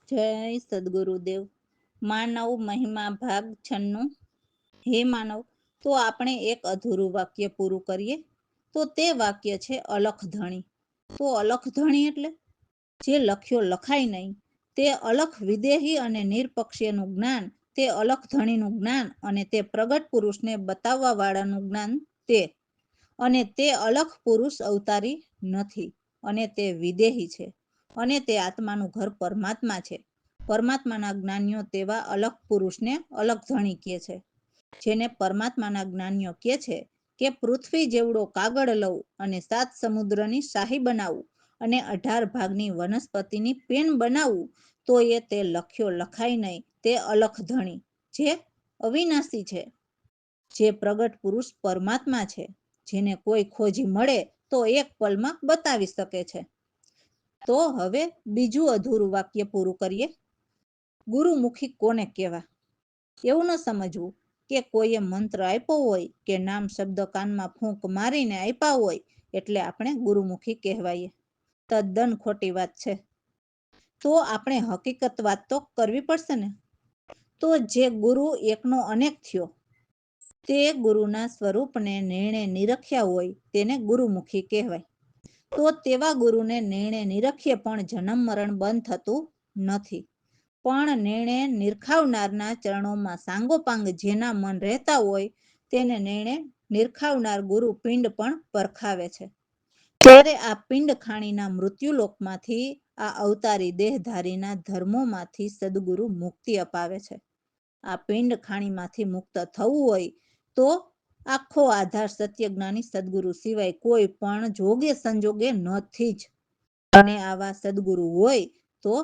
જય સદગુરુદેવ. માનવ મહિમા ભાગ 96. હે માનવ, તો આપણે એક અધૂરું વાક્ય પૂરું કરીએ. તો તે વાક્ય છે અલખ ધણી. તો અલખ ધણી એટલે જે લખ્યો લખાય નહીં, તે અલખ વિદેહી અને નિરપક્ષીયનું જ્ઞાન, તે અલખ ધણીનું જ્ઞાન, અને તે પ્રગટ પુરુષને બતાવવા વાળાનું જ્ઞાન તે. અને તે અલખ પુરુષ અવતારી નથી, અને તે વિદેહી છે, અને તે આત્માનું ઘર પરમાત્મા છે. પરમાત્માના જ્ઞાનીઓ તેવા અલખ પુરુષને અલખ ધણી કહે છે. જેને પરમાત્માના જ્ઞાનીઓ કહે છે કે પૃથ્વી જેવડો કાગળ લઉં અને 7 સમુદ્રની શાહી બનાવું અને 18 ભાગની વનસ્પતિની પેન બનાવું, તો એ તે લખ્યો લખાય નહીં, તે અલખ ધણી, જે અવિનાશી છે, જે પ્રગટ પુરુષ પરમાત્મા છે, જેને કોઈ ખોજી મળે તો એક પલમાં બતાવી શકે છે. તો હવે બીજું અધૂરું વાક્ય પૂરું કરીએ. ગુરુમુખી કોને કહેવા? એવું ન સમજવું કે કોઈએ મંત્ર આપ્યો હોય કે નામ શબ્દ કાનમાં ફૂંક મારીને આપ્યા હોય એટલે આપણે ગુરુમુખી કહેવાઈએ. તદ્દન ખોટી વાત છે. તો આપણે હકીકત વાત તો કરવી પડશે ને. તો જે ગુરુ એકનો અનેક થયો, તે ગુરુના સ્વરૂપને નિર્ણય નિરખ્યા હોય તેને ગુરુમુખી કહેવાય. તો તેવા ગુરુને નિર્ણય નિરખ્યે પણ જન્મ મરણ બંધ થતું નથી. પણ નિર્ણય નિરખાવનારના ચરણોમાં સાંગોપાંગ જેના મન રહેતા હોય તેને નિર્ણય નિરખાવનાર ગુરુ પિંડ પણ પરખાવે છે. ત્યારે આ પિંડ ખાણીના મૃત્યુલોકમાંથી, આ અવતારી દેહધારીના ધર્મોમાંથી સદગુરુ મુક્તિ અપાવે છે. આ પિંડ ખાણીમાંથી મુક્ત થવું હોય તો આખો આધાર સત્યજ્ઞાની સદગુરુ સિવાય કોઈ પણ જોગે સંજોગે નથી જ. અને આવા સદગુરુ હોય તો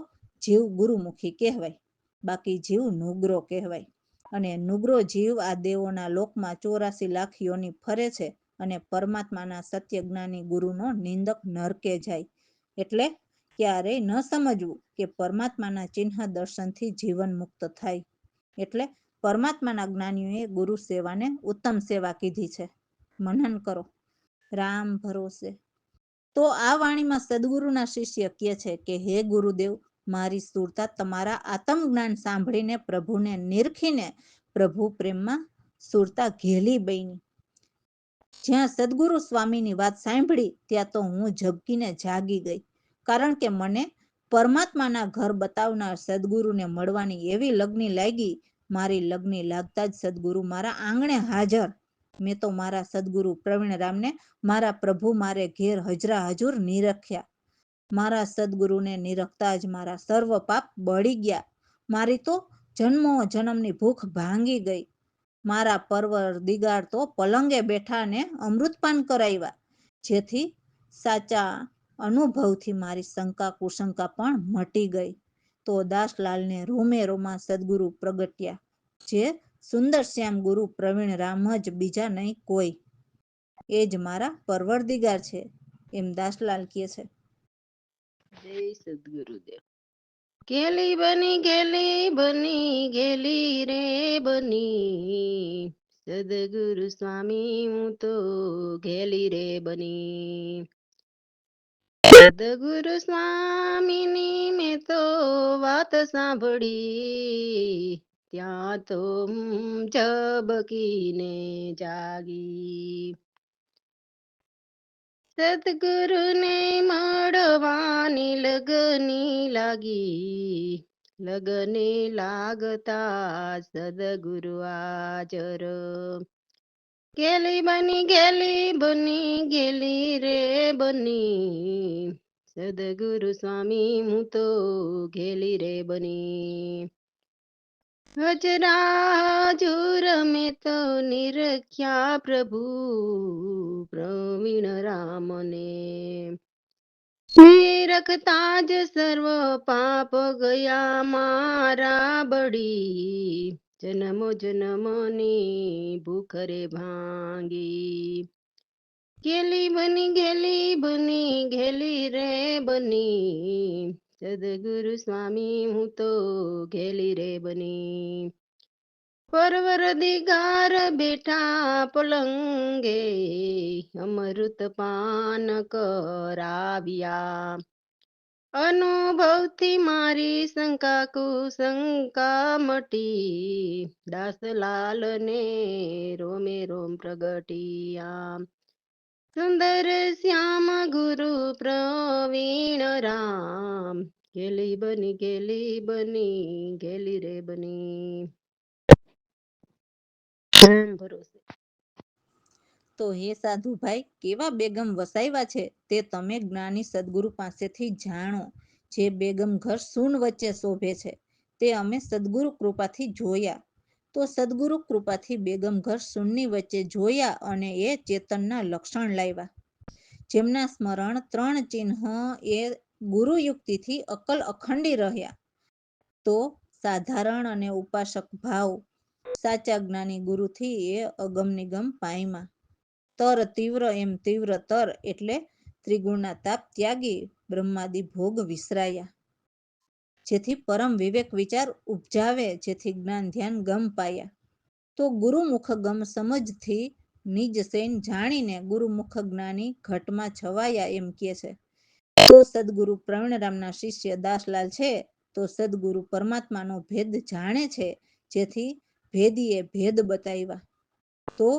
જીવ ગુરુમુખી કહેવાય, બાકી જીવ નુગ્રો કહેવાય. અને નુગ્રો જીવ આ દેવોના લોકમાં 84 લાખ યોની ફરે છે અને પરમાત્માના સત્યજ્ઞાની ગુરુનો નિંદક નરકે જાય. એટલે ક્યારેય ન સમજવું કે પરમાત્માના ચિહ્ન દર્શનથી જીવન મુક્ત થાય. એટલે પરમાત્માના જ્ઞાનીઓએ ગુરુ સેવાને ઉત્તમ સેવા કીધી છે. મનન કરો. રામ ભરોસે. તો આ વાણીમાં સદગુરુના શિષ્ય કહે છે કે હે ગુરુદેવ, મારી સુરતા તમારા આત્મજ્ઞાન સાંભળીને પ્રભુને નિરખીને પ્રભુ પ્રેમમાં સુરતા ઘેલી બની. જ્યાં સદગુરુ સ્વામીની વાત સાંભળી ત્યાં તો હું ઝબકીને જાગી ગઈ, કારણ કે મને પરમાત્માના ઘર બતાવનાર સદગુરુને મળવાની એવી લગ્ની લાગી. મારી લગ્ની લાગતા જ સદગુરુ મારા આંગણે હાજર. મેં તો મારા સદગુરુ પ્રવીણરામને મારા પ્રભુ મારે ઘેર હજરા હજુર નિરખ્યા. મારા સદગુરુને નિરખતા જ મારા સર્વ પાપ બળી ગયા. મારી તો જન્મો જન્મની ભૂખ ભાંગી ગઈ. મારા પરવરદિગાર તો પલંગે બેઠા ને અમૃતપાન કરાવ્યા, જેથી સાચા અનુભવથી મારી શંકા કુશંકા પણ મટી ગઈ. તો દાસલાલને રોમે રોમાં સદગુરુ પ્રગટ્યા, જે સુંદર શ્યામ ગુરુ પ્રવીણ રામ જ બીજા નહીં કોઈ. એ જ મારા પરવરદિગાર છે, એમ દાસલાલ કહે છે. જય સદગુરુદેવ. ગેલી બની ગેલી બની ગેલી રે બની, સદગુરુ સ્વામી હું તો ગેલી રે બની. સદગુરુ સ્વામીની મેં તો વાત સાંભળી, ત્યાં તો ઝબકીને જાગી. સદગુરુને મળવાની લગની લાગી, લગને લાગતા સદગુરુ હાજર. ગેલી બની ગેલી રે બની, સદગુરુ સ્વામી હું તો ગેલી રે બની. હજરા હજુર મેં તો નિરખ્યા પ્રભુ પ્રવીણ રામને, નિરખતા જ સર્વ પાપ ગયા મારા બળી, જન્મો જન્મની ભૂખ રે ભાંગી. ગેલી બની ગેલી રે બની, સદગુરુ સ્વામી હું તો ગેલી રે બની. પરવરદિગાર બેઠા પલંગે અમૃત પાન કરાવ્યા, અનુભવથી મારી શંકા કુશંકા મટી, દાસલાલ ને રોમે રોમ પ્રગટિયા. સુંદર શ્યામ ગુરુ પ્રવીણ રામ, ગેલી બની ગેલી બની ગેલી રે બની. ભરોસે. તો હે સાધુભાઈ, કેવા બેગમ વસાવ્યા છે તે તમે જ્ઞાની સદગુરુ પાસેથી જાણો. જે બેગમ ઘર સૂન વચ્ચે શોભે છે તે અમે સદગુરુ કૃપાથી જોયા. તો સદગુરુ કૃપાથી બેગમ ઘર સૂનની વચ્ચે જોયા અને એ ચેતનના લક્ષણ લાવ્યા. જેમના સ્મરણ 3 ચિહ્ન એ ગુરુયુક્તિથી અકલ અખંડી રહ્યા. તો સાધારણ અને ઉપાસક ભાવ સાચા જ્ઞાની ગુરુથી એ અગમ નિગમ પામ્યા. તર તીવ્ર એમ તીવ્ર તર એટલે ત્રિગુણના તાપ ત્યાગી બ્રહ્માદિ ભોગ વિસરાયા. જેથી પરમ વિવેક વિચાર ઉપજાવે, જેથી જ્ઞાન ધ્યાન ગમ પાયા. તો ગુરુમુખ ગમ સમજથી નિજ સૈન જાણીને ગુરુમુખ જ્ઞાની ઘટમાં છવાયા એમ કહે છે. તો સદગુરુ પ્રવીણરામના શિષ્ય દાસલાલ છે તો સદગુરુ પરમાત્માનો ભેદ જાણે છે, જેથી ભેદીએ ભેદ બતાવ્યા. તો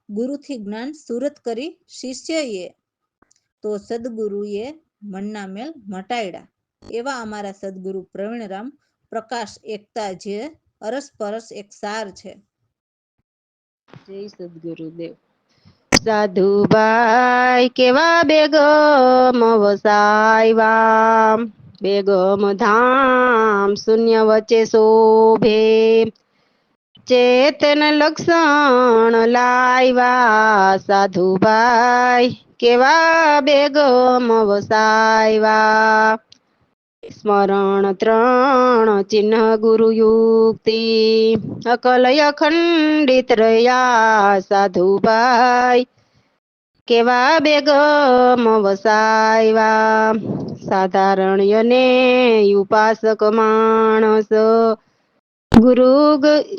ગુરુથી જ્ઞાન સુરત કરી શિષ્યએ, તો સદગુરુએ મનના મેલ મટાડ્યા. એવા અમારા સદગુરુ પ્રવીણરામ પ્રકાશ એકતા, જે અરસપરસ એક સાર છે. જય સદગુરુદેવ. સાધુભાઈ કેવા બેગમ વસાવ્યા, બેગમ ધામ શૂન્ય વચ્ચે શોભે, ચેતન લક્ષણ લાવ્યા. સાધુભાઈ કેવા બેગમ વસાવ્યા, સ્મરણ 3 ચિહ્ન ગુરુયુક્તિ, અકલ અખંડિત રહ્યા. સાધુભાઈ કેવા બેગમ વસાવ્યા, સાધારણ્યને ઉપાસક માણસ,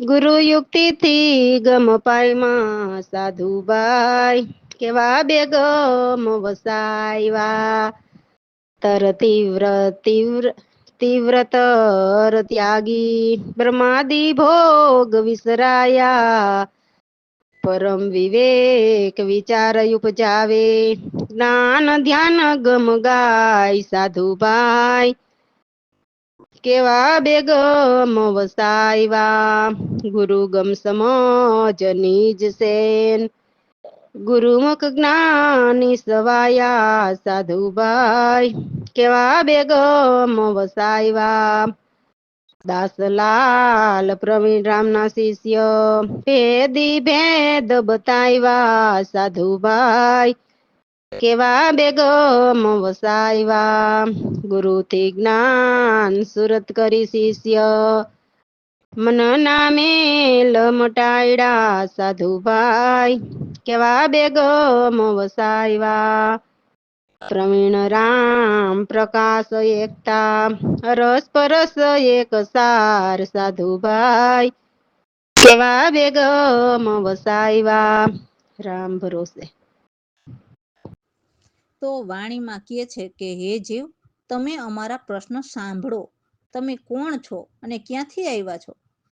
ગુરુયુક્તિથી ગમ પામ્યા. સાધુભાઈ કેવા બેગમ વસાવ્યા, તર તીવ્ર તીવ્ર તીવ્રતર ત્યાગી બ્રહ્માદિ ભોગ વિસરાયા. પરમ વિવેક વિચાર ઉપજાવે, જ્ઞાન ધ્યાન ગમ ગાય. સાધુભાઈ કેવા બેગમ વસાવ્યા, ગુરુ ગમ સમજ નિજ સેન, ગુરુમુખ જ્ઞાની સવાયા. સાધુભાઈ કેવા બેગમ વસાવ્યા, દાસલાલ પ્રવીણ રામના શિષ્ય ભેદી ભેદ બતાવ્યા. સાધુભાઈ કેવા બેગમ વસાવ્યા, ગુરુથી જ્ઞાન સુરત કરી શિષ્ય મનના મેલ મટાડ્યા. સાધુભાઈ કેવા બેગમ વસાવ્યા, પ્રવીણ રામ પ્રકાશ એકતા, રસ પરસ એક સાર. સાધુભાઈ કેવા બેગમ વસાવ્યા, રામ ભરોસે. તો વાણીમાં કહે છે કે હે જીવ, તમે અમારા પ્રશ્ન સાંભળો. તમે કોણ છો અને ક્યાંથી આવ્યા છો?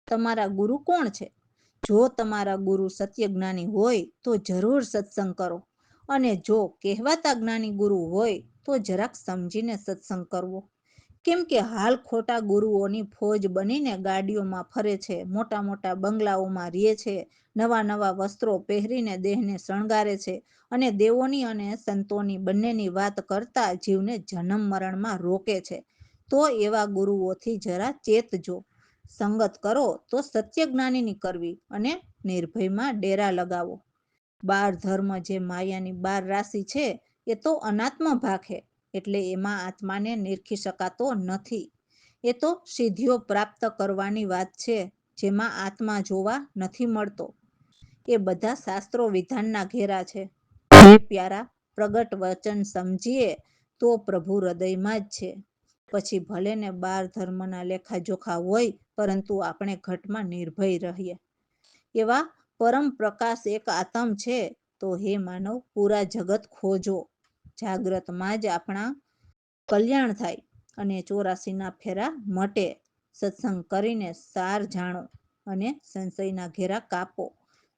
તમારા ગુરુ કોણ છે? જો તમારા ગુરુ સત્ય જ્ઞાની હોય તો જરૂર સત્સંગ કરો, અને જો કહેવાતા જ્ઞાની ગુરુ હોય તો જરાક સમજીને સત્સંગ કરવો. કેમ કે હાલ ખોટા ગુરુઓની ફોજ બનીને ગાડીઓમાં ફરે છે, મોટા મોટા બંગલાઓમાં રહે છે, નવા નવા વસ્ત્રો પહેરીને દેહને શણગારે છે, અને દેવોની અને સંતોની બંનેની વાત કરતા જીવને જન્મ મરણમાં રોકે છે. તો એવા ગુરુઓથી જરા ચેતજો. સંગત કરો તો સત્ય જ્ઞાનીની કરવી, અને નિર્ભયમાં ડેરા લગાવો. 12 ધર્મ જે માયાની 12 રાશિ છે એ તો અનાત્મ ભાખે, એટલે એમાં આત્માને નિરખી શકાતો નથી. એ તો સિદ્ધિઓ પ્રાપ્ત કરવાની વાત છે, જેમાં આત્મા જોવા નથી મળતો. એ બધા શાસ્ત્રો વિધાનના ઘેરા છે. હે પ્યારા, પ્રગટ વચન સમજીએ તો પ્રભુ હૃદયમાં જ છે. પછી ભલે ને 12 ધર્મના લેખાજોખા હોય, પરંતુ આપણે ઘટમાં નિર્ભય રહીએ. એવા પરમ પ્રકાશ એક આત્મ છે. તો હે માનવ, પૂરા જગત ખોજો. જાગ્રતમાં જ આપણા કલ્યાણ થાય. અને 84ના ફેરા મટે. સત્સંગ કરીને સાર જાણો અને સંશયના ઘેરા કાપો.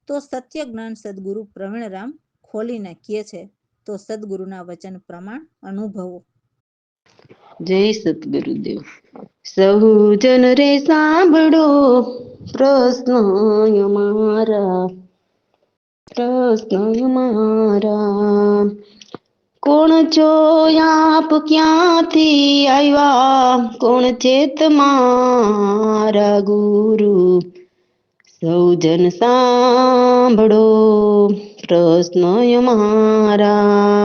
તો સત્ય જ્ઞાન સદગુરુ પ્રવીણરામ ખોલીને કહે છે. તો સદગુરુના વચન પ્રમાણ અનુભવો. જય સતગુરુદેવ. સહુજન રે સાંભળો પ્રશ્ન મારા. કોણ છો આપ ક્યાંથી આવ્યા? કોણ છે તમારા ગુરુ? સૌજન સાંભળો પ્રશ્ન મારા.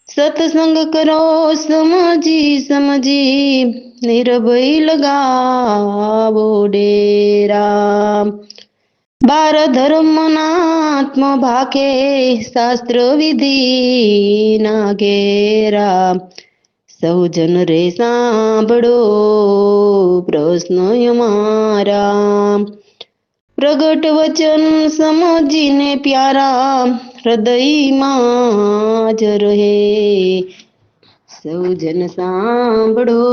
સત્સંગ કરો સમજી નિર્ભય લગાવો ડેરા. બાર ધર્મનાત્મ ભાકે શાસ્ત્ર વિધિ ના ઘેરા. સૌજન રે સાંભળો પ્રશ્ન મારા. પ્રગટ વચન સમજીને પ્યારા હૃદયમાં જ રહે. સૌજન સાંભળો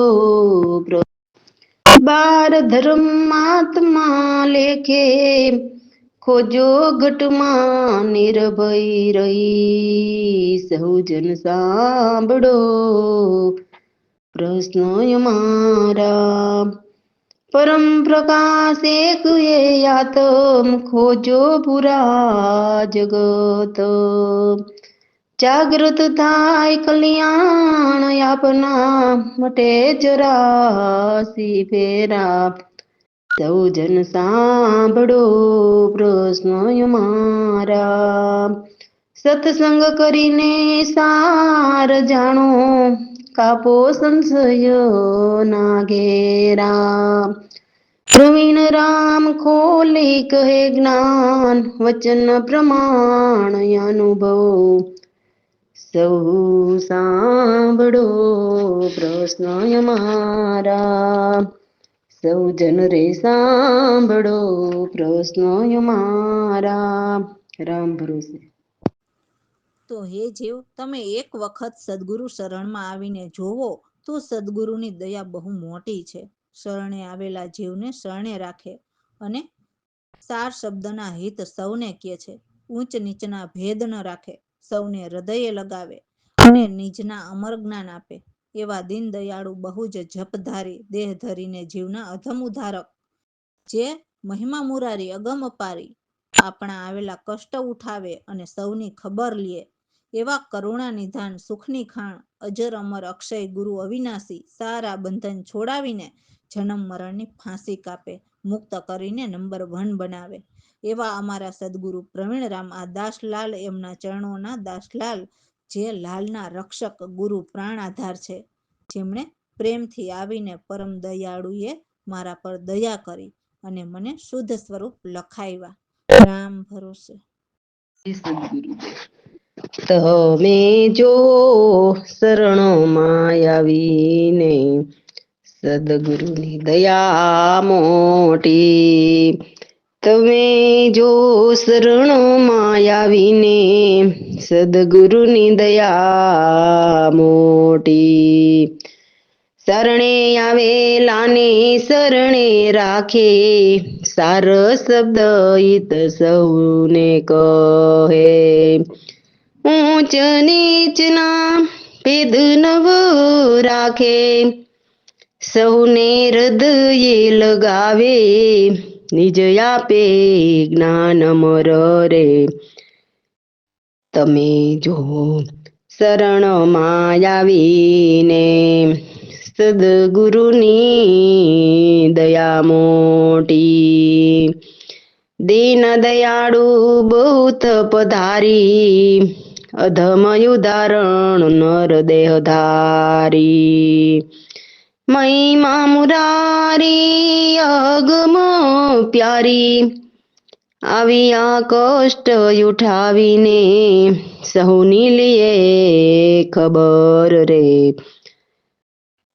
બાર ધર્માત્મા લેખે ખોજો ઘટમાં નિર્ભય રહી. સૌજન સાંભળો પ્રશ્ન મારા. પરમ પ્રકાશ એક એ આતમ ખોજો પુરા જગત. જાગૃત થાય કલ્યાણ આપના મટે જરાસી ફેરા. સૌજન સાંભળો પ્રશ્ન મારા. સત્સંગ કરીને સાર જાણો કાપો સંશય ના ઘેરા. પ્રવીણ રામ ખોલે કહે જ્ઞાન વચન પ્રમાણ અનુભવ. સૌ સાંભળો પ્રશ્ન મારા. સૌજન રે સાંભળો પ્રશ્ન મારા. રામ ભરોસે. તો હે જીવ, તમે એક વખત સદગુરુ શરણમાં આવીને જોવો તો સદગુરુની દયા બહુ મોટી છે. શરણે આવેલા જીવને શરણે રાખે અને સાર શબ્દના હિત સૌને કહે છે. ઊંચ નીચના ભેદ ન રાખે, સૌને હૃદયે લગાવે અને નિજના અમર જ્ઞાન આપે. એવા દીન દયાળુ બહુ જ જપધારી દેહ ધરીને જીવના અધમ ઉદ્ધારક, જે મહિમા મુરારી અગમ અપારી આપણા આવેલા કષ્ટ ઉઠાવે અને સૌની ખબર લે. એવા કરુણા નિધાન સુખની ખાણ અજર અમર અક્ષય ગુરુ અવિનાશી સારા બંધન છોડાવીને જન્મ મરણની ફાંસી કાપે, મુક્ત કરીને નંબર 1 બનાવે. એવા અમારા સદગુરુ પ્રવીણરામ આ દાસલાલ એમના ચરણોના દાસલાલ, જે લાલના રક્ષક ગુરુ પ્રાણ આધાર છે, જેમણે પ્રેમથી આવીને પરમ દયાળુએ મારા પર દયા કરી અને મને શુદ્ધ સ્વરૂપ લખાવ્યા. રામ ભરોસે. તમે જો શરણોમાં આવીને સદગુરુની દયા મોટી. તમે જો શરણોમાં આવીને સદગુરુની દયા મોટી. શરણે આવેલાને શરણે રાખે સાર શબ્દ હિત સૌને કહે. ઊંચ નીચના ભેદ નવ રાખે સૌને હૃદયે લગાવે. નિજ આપે જ્ઞાન અમર રે. તમે જો શરણમાં આવીને સદગુરુની દયા મોટી. દીન દયાળુ બહુત પધારી અધમ ઉદાહરણ નર દેહ ધારી. મહિમા મુરારી અગમ પ્યારી આવી આ કષ્ટ ઉઠાવીને સહુની લીએ ખબર રે.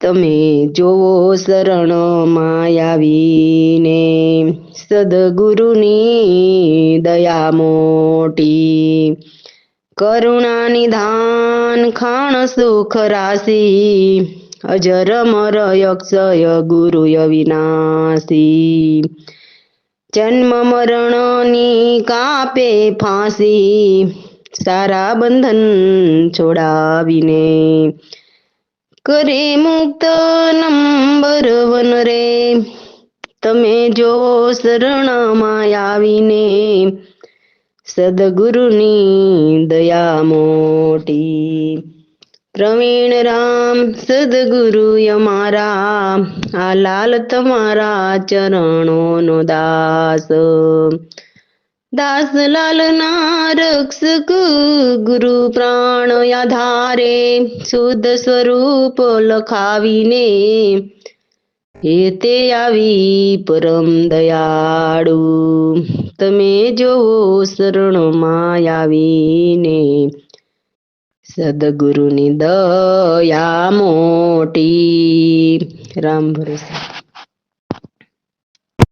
તમે જોવો શરણમાં આવીને સદગુરુની દયા મોટી. કરુણા નિધાન ખાણ સુખ રાશી અજર અમર અક્ષય ગુરુય વિનાશી જન્મ મરણની કાપે ફાંસી સારા બંધન છોડાવીને કરે મુક્ત નંબર વન રે તમે જો શરણમાં આવીને સદગુરુની દયા મોટી પ્રવીણ રામ સદગુરુ અમારા આ લાલ તમારા ચરણોનો દાસ દાસ લાલ ના રક્ષક ગુરુ પ્રાણ આધારે શુદ્ધ સ્વરૂપ લખાવીને હે તે આવી પરમ દયાળુ તમે જોવો શરણમાં આવીને સદગુરુની દયા મોટી રામ ભરોસે